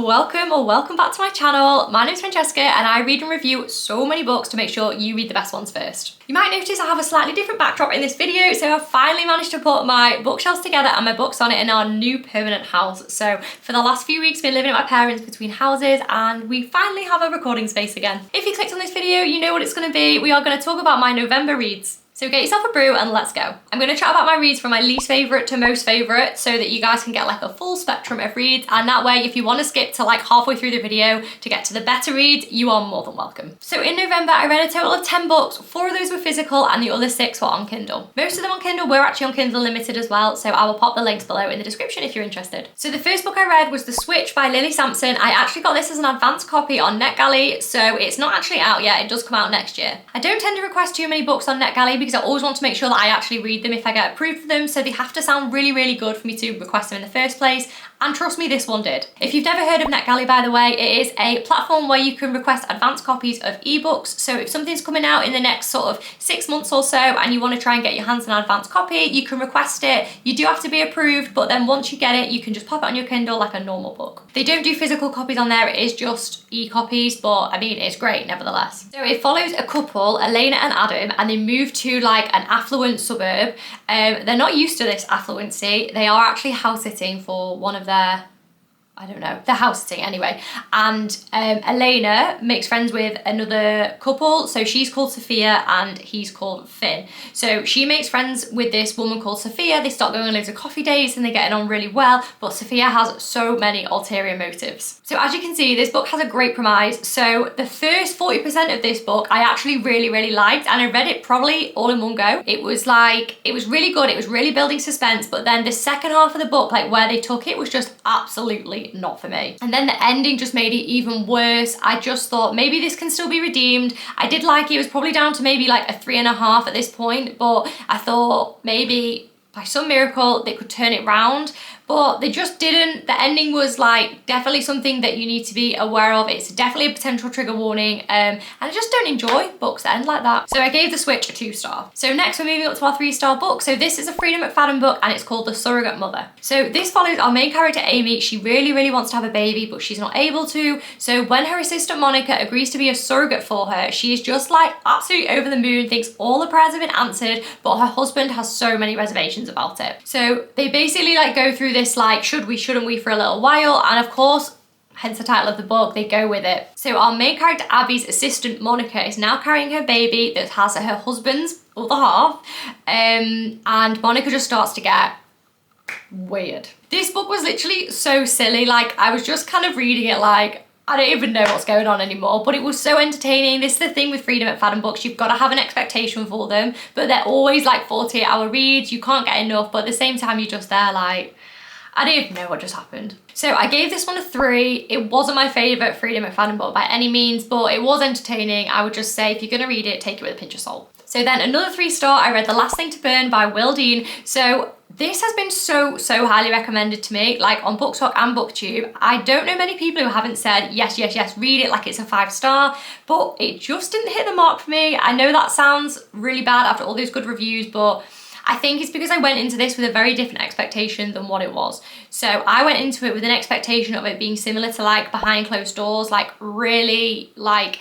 welcome or welcome back to my channel. My name's Francesca and I read and review so many books to make sure you read the best ones first. You might notice I have a slightly different backdrop in this video, so I've finally managed to put my bookshelves together and my books on it in our new permanent house. So for the last few weeks, I've been living at my parents' between houses and we finally have a recording space again. If you clicked on this video, you know what it's going to be. We are going to talk about my November reads. So get yourself a brew and let's go. I'm going to chat about my reads from my least favourite to most favourite so that you guys can get like a full spectrum of reads, and that way if you want to skip to like halfway through the video to get to the better reads, you are more than welcome. So in November I read a total of 10 books, 4 of those were physical and the other 6 were on Kindle. Most of them on Kindle were actually on Kindle Unlimited as well, so I will pop the links below in the description if you're interested. So the first book I read was The Switch by Lily Samson. I actually got this as an advance copy on NetGalley, so it's not actually out yet, it does come out next year. I don't tend to request too many books on NetGalley because I always want to make sure that I actually read them if I get approved for them, so they have to sound really, really good for me to request them in the first place, and trust me, this one did. If you've never heard of NetGalley, by the way, it is a platform where you can request advance copies of ebooks. So if something's coming out in the next sort of 6 months or so and you want to try and get your hands on an advance copy, you can request it. You do have to be approved, but then once you get it, you can just pop it on your Kindle like a normal book. They don't do physical copies on there, it is just e-copies, but I mean, it's great nevertheless. So it follows a couple, Elena and Adam, and they move to like an affluent suburb. They're not used to this affluency. They are actually house sitting for one of their, I don't know, they're house sitting anyway. And Elena makes friends with another couple. So she's called Sophia and he's called Finn. So she makes friends with this woman called Sophia. They start going on loads of coffee dates and they're getting on really well. But Sophia has so many ulterior motives. So as you can see, this book has a great premise. So the first 40% of this book I actually really, really liked, and I read it probably all in one go. It was really good. It was really building suspense. But then the second half of the book, like where they took it, was just absolutely not for me. And then the ending just made it even worse. I just thought maybe this can still be redeemed. I did like it. It was probably down to maybe like a 3.5 at this point, but I thought maybe by some miracle they could turn it round, but they just didn't. The ending was like definitely something that you need to be aware of. It's definitely a potential trigger warning, and I just don't enjoy books that end like that. So I gave The Switch a 2-star. So next we're moving up to our 3-star book. So this is a Freida McFadden book and it's called The Surrogate Mother. So this follows our main character Amy. She really, really wants to have a baby, but she's not able to. So when her assistant Monica agrees to be a surrogate for her, she is just like absolutely over the moon, thinks all the prayers have been answered, but her husband has so many reservations about it. So they basically like go through this like should we, shouldn't we for a little while, and of course, hence the title of the book, they go with it. So our main character Abby's assistant Monica is now carrying her baby that has her husband's other half, and Monica just starts to get weird. This book was literally so silly. Like I was just kind of reading it like I don't even know what's going on anymore, but it was so entertaining. This is the thing with Freida McFadden books, you've got to have an expectation for them, but they're always like 48-hour reads, you can't get enough, but at the same time you're just there like, I don't even know what just happened. So I gave this one a 3. It wasn't my favourite Freida McFadden book by any means, but it was entertaining. I would just say if you're gonna read it, take it with a pinch of salt. So then another 3-star, I read The Last Thing to Burn by Will Dean. So this has been so highly recommended to me, like on BookTok and BookTube. I don't know many people who haven't said yes, read it like it's a 5-star, but it just didn't hit the mark for me. I know that sounds really bad after all those good reviews, but I think it's because I went into this with a very different expectation than what it was. So I went into it with an expectation of it being similar to like Behind Closed Doors, like really like,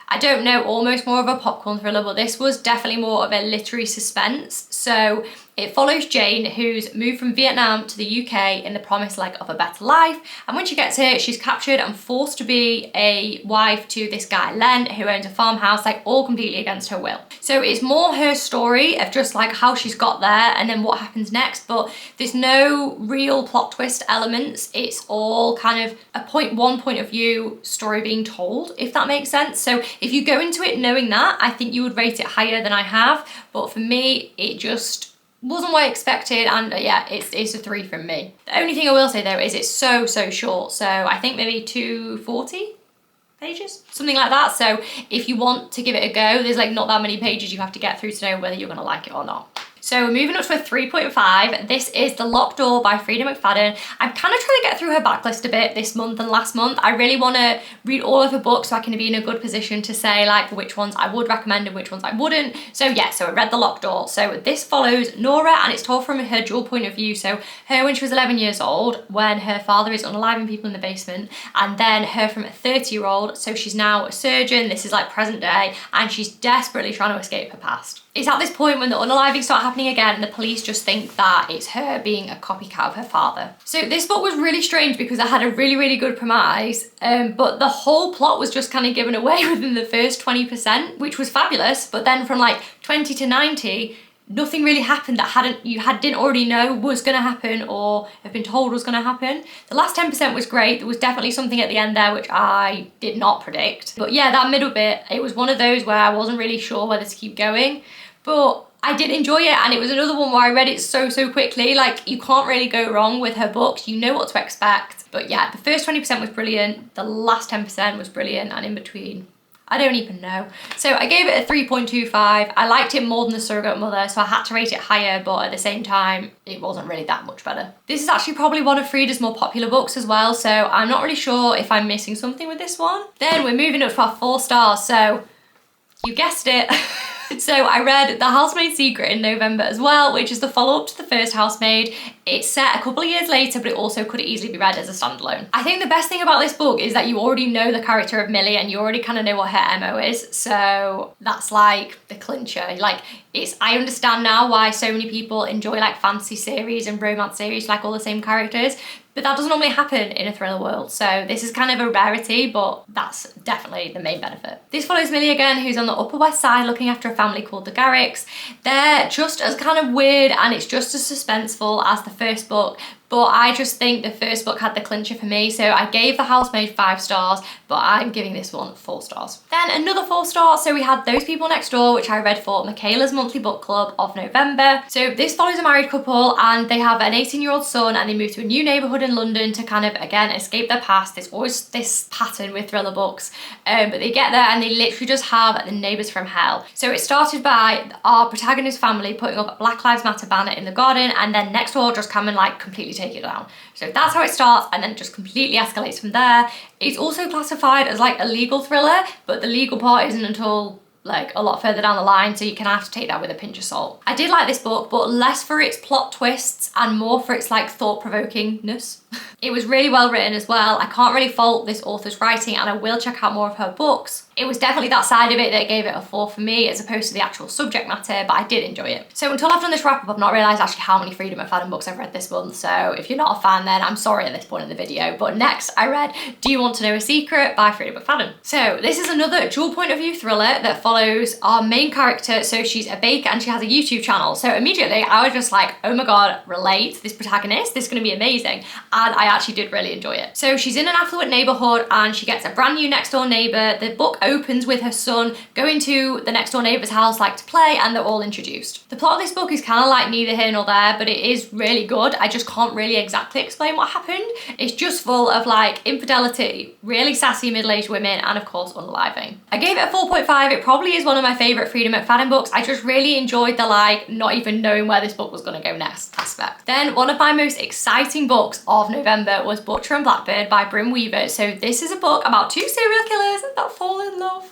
I don't know, almost more of a popcorn thriller, but this was definitely more of a literary suspense. So it follows Jane, who's moved from Vietnam to the UK in the promise like of a better life. And when she gets here, she's captured and forced to be a wife to this guy, Len, who owns a farmhouse, like all completely against her will. So it's more her story of just like how she's got there and then what happens next, but there's no real plot twist elements. It's all kind of one point of view story being told, if that makes sense. So if you go into it knowing that, I think you would rate it higher than I have. But for me, it just wasn't what I expected, and yeah, it's a 3 from me. The only thing I will say though is it's so short. So I think maybe 240 pages, something like that. So if you want to give it a go, there's like not that many pages you have to get through to know whether you're gonna like it or not. So we're moving up to a 3.5. This is The Locked Door by Freida McFadden. I'm kind of trying to get through her backlist a bit this month and last month. I really want to read all of her books so I can be in a good position to say like which ones I would recommend and which ones I wouldn't. So yeah, so I read The Locked Door. So this follows Nora and it's told from her dual point of view. So her when she was 11 years old, when her father is unaliving people in the basement, and then her from a 30-year-old. So she's now a surgeon. This is like present day, and she's desperately trying to escape her past. It's at this point when the unaliving start happening again and the police just think that it's her being a copycat of her father. So this book was really strange because it had a really good premise, but the whole plot was just kind of given away within the first 20%, which was fabulous. But then from like 20 to 90, nothing really happened that didn't already know was going to happen or have been told was going to happen. The last 10% was great. There was definitely something at the end there which I did not predict. But yeah, that middle bit, it was one of those where I wasn't really sure whether to keep going. But I did enjoy it, and it was another one where I read it so quickly. Like, you can't really go wrong with her books. You know what to expect. But yeah, the first 20% was brilliant. The last 10% was brilliant, and in between, I don't even know. So I gave it a 3.25. I liked it more than The Surrogate Mother, so I had to rate it higher, but at the same time, it wasn't really that much better. This is actually probably one of Freida's more popular books as well, so I'm not really sure if I'm missing something with this one. Then we're moving up to our 4 stars, so you guessed it. So I read The Housemaid Secret in November as well, which is the follow-up to the first Housemaid. It's set a couple of years later, but it also could easily be read as a standalone. I think the best thing about this book is that you already know the character of Millie and you already kind of know what her MO is. So that's like the clincher. Like, I understand now why so many people enjoy like fantasy series and romance series, like all the same characters. But that doesn't normally happen in a thriller world, so this is kind of a rarity, but that's definitely the main benefit. This follows Millie again, who's on the Upper West Side looking after a family called the Garricks. They're just as kind of weird and it's just as suspenseful as the first book, but I just think the first book had the clincher for me, so I gave The Housemaid 5 stars, but I'm giving this one 4 stars. Then another 4 stars, so we had Those People Next Door, which I read for Michaela's monthly book club of November. So this follows a married couple and they have an 18-year-old son and they move to a new neighbourhood in London to kind of, again, escape their past. There's always this pattern with thriller books, but they get there and they literally just have the neighbours from hell. So it started by our protagonist family putting up a Black Lives Matter banner in the garden, and then next door just come and like completely take it down. So that's how it starts, and then it just completely escalates from there. It's also classified as like a legal thriller, but the legal part isn't until like a lot further down the line, so you can have to take that with a pinch of salt. I did like this book, but less for its plot twists and more for its like thought-provokingness. It was really well written as well. I can't really fault this author's writing, and I will check out more of her books. It was definitely that side of it that gave it a 4 for me, as opposed to the actual subject matter, but I did enjoy it. So until I've done this wrap up, I've not realised actually how many Freida McFadden books I've read this month, so if you're not a fan then I'm sorry at this point in the video. But next I read Do You Want to Know a Secret by Freida McFadden. So this is another dual point of view thriller that follows our main character. So she's a baker and she has a YouTube channel. So immediately I was just like, oh my god, relate, this protagonist, this is going to be amazing. And I actually did really enjoy it. So she's in an affluent neighbourhood and she gets a brand new next door neighbour. The book opens with her son going to the next door neighbour's house like to play, and they're all introduced. The plot of this book is kind of like neither here nor there, but it is really good. I just can't really exactly explain what happened. It's just full of like infidelity, really sassy middle-aged women, and of course unaliving. I gave it a 4.5. It probably is one of my favourite Freida McFadden books. I just really enjoyed the like not even knowing where this book was going to go next aspect. Then one of my most exciting books of November was Butcher and Blackbird by Brynne Weaver. So this is a book about 2 serial killers that fall in love.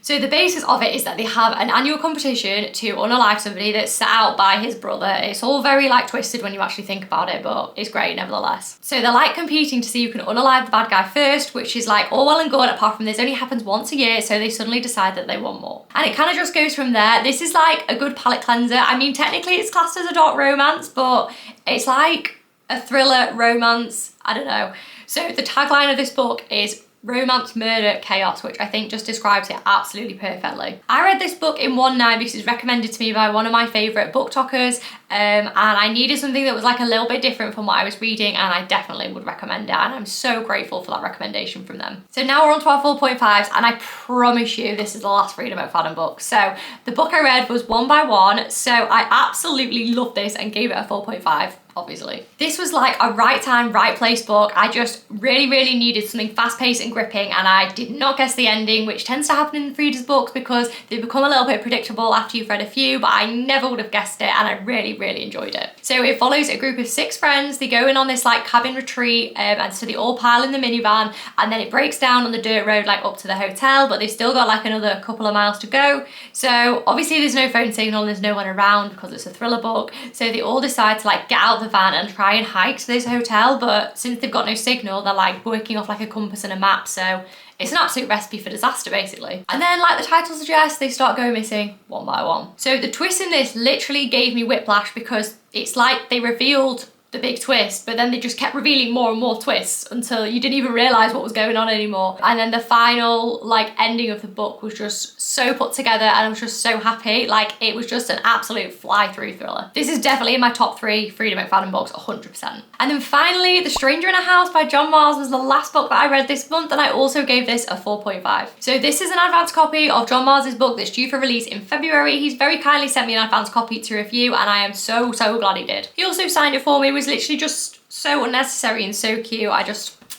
So the basis of it is that they have an annual competition to unalive somebody that's set out by his brother. It's all very like twisted when you actually think about it, but it's great nevertheless. So they're like competing to see who can unalive the bad guy first, which is like all well and good, apart from this only happens once a year, so they suddenly decide that they want more. And it kind of just goes from there. This is like a good palate cleanser. I mean, technically it's classed as a dark romance, but it's like a thriller romance, I don't know. So the tagline of this book is romance, murder, chaos, which I think just describes it absolutely perfectly. I read this book in one night because it was recommended to me by one of my favourite book talkers, and I needed something that was like a little bit different from what I was reading, and I definitely would recommend it, and I'm so grateful for that recommendation from them. So now we're on to our 4.5s, and I promise you this is the last Freida McFadden book. So the book I read was One by One, so I absolutely loved this and gave it a 4.5. obviously. This was like a right time, right place book. I just really, really needed something fast paced and gripping, and I did not guess the ending, which tends to happen in Freida's books because they become a little bit predictable after you've read a few, but I never would have guessed it, and I really, really enjoyed it. So it follows a group of 6 friends. They go in on this like cabin retreat, and so they all pile in the minivan, and then it breaks down on the dirt road like up to the hotel, but they've still got like another couple of miles to go. So obviously there's no phone signal, there's no one around because it's a thriller book. So they all decide to like get out of the van and try and hike to this hotel, but since they've got no signal, they're like working off like a compass and a map. So it's an absolute recipe for disaster, basically. And then, like the title suggests, they start going missing one by one. So the twist in this literally gave me whiplash because it's like they revealed the big twist, but then they just kept revealing more and more twists until you didn't even realise what was going on anymore. And then the final like ending of the book was just so put together, and I was just so happy. Like, it was just an absolute fly-through thriller. This is definitely in my top 3 Freida McFadden books, 100%. And then finally, The Stranger in a House by John Marrs was the last book that I read this month, and I also gave this a 4.5. So this is an advance copy of John Marrs' book that's due for release in February. He's very kindly sent me an advance copy to review, and I am so glad he did. He also signed it for me. It was literally just so unnecessary and so cute.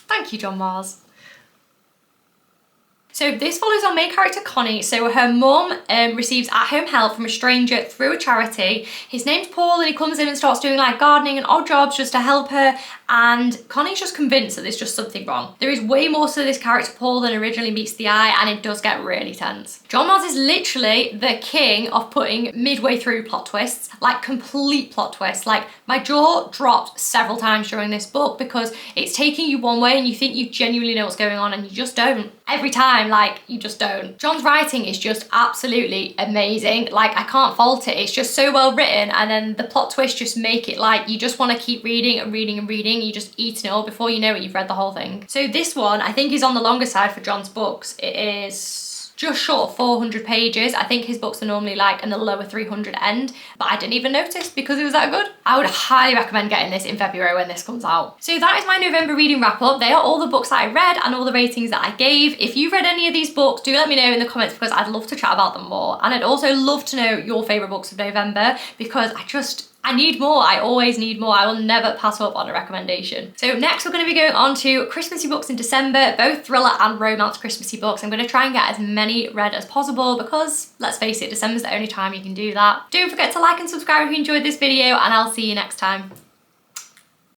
Thank you, John Marrs. So this follows our main character Connie. So her mum receives at-home help from a stranger through a charity. His name's Paul, and he comes in and starts doing like gardening and odd jobs just to help her, and Connie's just convinced that there's just something wrong. There is way more to this character Paul than originally meets the eye, and it does get really tense. John Marrs is literally the king of putting midway through plot twists, like complete plot twists. Like, my jaw dropped several times during this book because it's taking you one way and you think you genuinely know what's going on, and you just don't. Every time, like, you just don't. John's writing is just absolutely amazing. Like, I can't fault it. It's just so well written, and then the plot twists just make it like you just want to keep reading and reading and reading. You just eat it all. Before you know it, you've read the whole thing. So this one, I think, is on the longer side for John's books. It is just short of 400 pages. I think his books are normally like in the lower 300 end, but I didn't even notice because it was that good. I would highly recommend getting this in February when this comes out. So that is my November reading wrap up. They are all the books that I read and all the ratings that I gave. If you've read any of these books, do let me know in the comments because I'd love to chat about them more. And I'd also love to know your favourite books of November because I need more. I always need more. I will never pass up on a recommendation. So next we're going to be going on to Christmassy books in December, both thriller and romance Christmassy books. I'm going to try and get as many read as possible because, let's face it, December's the only time you can do that. Don't forget to like and subscribe if you enjoyed this video, and I'll see you next time.